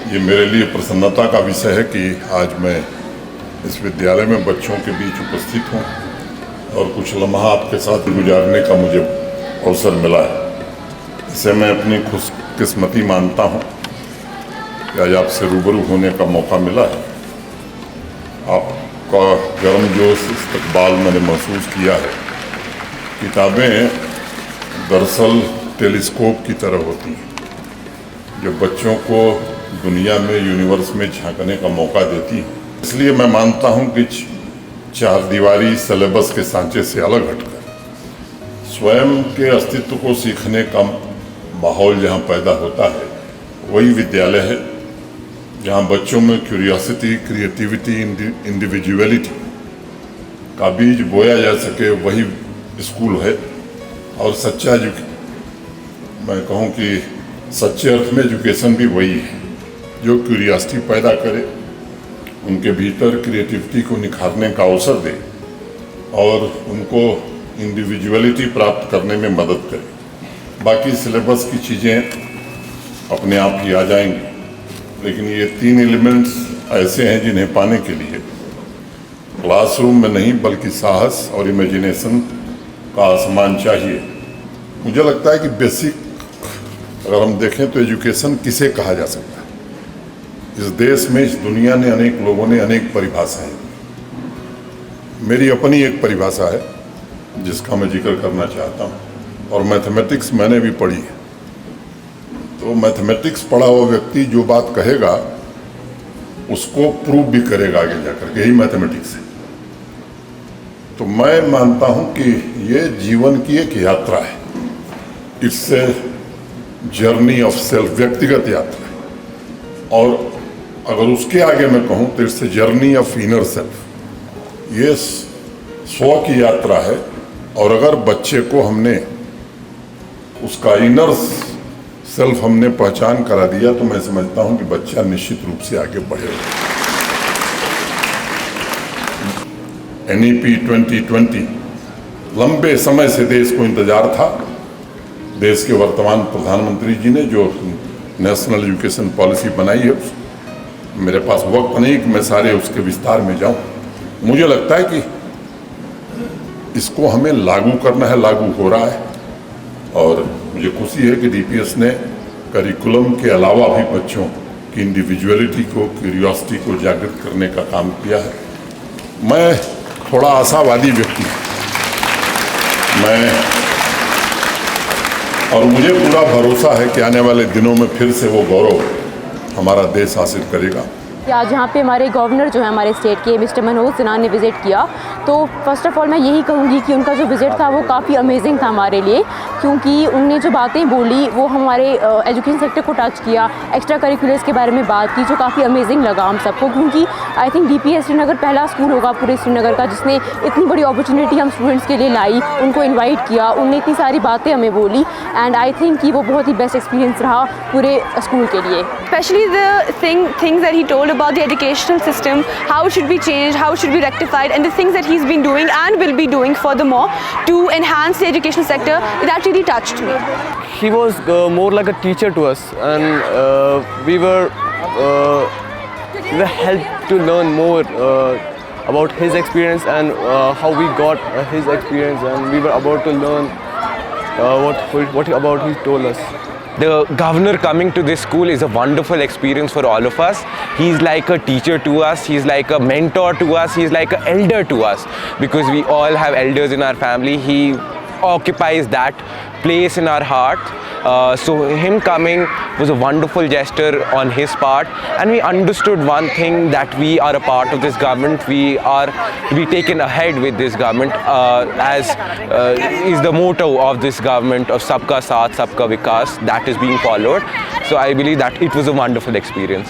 ये मेरे लिए प्रसन्नता का विषय है कि आज मैं इस विद्यालय में बच्चों के बीच उपस्थित हूँ और कुछ लम्हा आपके साथ गुजारने का मुझे अवसर मिला है। इसे मैं अपनी खुशकिस्मती मानता हूँ कि आज आपसे रूबरू होने का मौका मिला है। आपका गर्मजोश इस्तकबाल मैंने महसूस किया है। किताबें दरअसल टेलीस्कोप की तरह होती हैं जो बच्चों को दुनिया में, यूनिवर्स में झांकने का मौका देती है। इसलिए मैं मानता हूं कि चार दीवारी सिलेबस के सांचे से अलग हटकर स्वयं के अस्तित्व को सीखने का माहौल जहां पैदा होता है, वही विद्यालय है जहां बच्चों में क्यूरियोसिटी, क्रिएटिविटी, इंडिविजुअलिटी का बीज बोया जा सके, वही स्कूल है। और सच्चा मैं कहूँ कि सच्चे अर्थ में एजुकेशन भी वही है जो क्यूरियोसिटी पैदा करे, उनके भीतर क्रिएटिविटी को निखारने का अवसर दे और उनको इंडिविजुअलिटी प्राप्त करने में मदद करे। बाकी सिलेबस की चीज़ें अपने आप ही आ जाएंगी, लेकिन ये तीन एलिमेंट्स ऐसे हैं जिन्हें पाने के लिए क्लासरूम में नहीं बल्कि साहस और इमेजिनेशन का आसमान चाहिए। मुझे लगता है कि बेसिक अगर हम देखें तो एजुकेशन किसे कहा जा सकता है। इस देश में, इस दुनिया ने अनेक लोगों ने अनेक परिभाषाएं दी। मेरी अपनी एक परिभाषा है जिसका मैं जिक्र करना चाहता हूँ, और मैथमेटिक्स मैंने भी पढ़ी है। तो मैथमेटिक्स पढ़ा हुआ व्यक्ति जो बात कहेगा उसको प्रूव भी करेगा आगे जाकर के, यही मैथमेटिक्स है। तो मैं मानता हूँ कि ये जीवन की एक यात्रा है। It's a journey of self, व्यक्तिगत यात्रा है। और अगर उसके आगे मैं कहूँ तो it's a journey of inner self, ये स्व की यात्रा है। और अगर बच्चे को हमने उसका इनर सेल्फ हमने पहचान करा दिया तो मैं समझता हूँ कि बच्चा निश्चित रूप से आगे बढ़ेगा। NEP 2020 लंबे समय से देश को इंतजार था। देश के वर्तमान प्रधानमंत्री जी ने जो नेशनल एजुकेशन पॉलिसी बनाई है, मेरे पास वक्त नहीं कि मैं सारे उसके विस्तार में जाऊं। मुझे लगता है कि इसको हमें लागू करना है, लागू हो रहा है। और मुझे खुशी है कि DPS ने करिकुलम के अलावा भी बच्चों की इंडिविजुअलिटी को, क्यूरियोसिटी को जागृत करने का काम किया है। मैं थोड़ा आशावादी व्यक्ति हूँ और मुझे पूरा भरोसा है कि आने वाले दिनों में फिर से वो गौरव हमारा देश हासिल करेगा। आज यहाँ पे हमारे गवर्नर जो है हमारे स्टेट के मिस्टर मनोज सिन्हा ने विज़िट किया, तो फर्स्ट ऑफ ऑल मैं यही कहूँगी कि उनका जो विज़िट था वो काफ़ी अमेजिंग था हमारे लिए, क्योंकि उनने जो बातें बोली वो हमारे एजुकेशन सेक्टर को टच किया, एक्स्ट्रा करिकुलर्स के बारे में बात की, जो काफ़ी अमेजिंग लगा हम सबको। क्योंकि आई थिंक DPS श्रीनगर पहला स्कूल होगा पूरे श्रीनगर का जिसने इतनी बड़ी अपॉर्चुनिटी हम स्टूडेंट्स के लिए लाई, उनको इन्वाइट किया, उनने इतनी सारी बातें हमें बोली। एंड आई थिंक कि वो बहुत ही बेस्ट एक्सपीरियंस रहा पूरे स्कूल के लिए। Especially the things that he told about the educational system, how it should be changed, how it should be rectified, and the things that he's been doing and will be doing furthermore to enhance the education sector, that really touched me. He was more like a teacher to us, and we were helped to learn more about his experience and how we got his experience, and we were about to learn what about he told us. The governor coming to this school is a wonderful experience for all of us. He's like a teacher to us, he's like a mentor to us, he's like an elder to us, because we all have elders in our family. He occupies that place in our heart. So him coming was a wonderful gesture on his part, and we understood one thing, that we are a part of this government. We are to be taken ahead with this government, as is the motto of this government of Sabka Saath, Sabka Vikas, that is being followed. So I believe that it was a wonderful experience.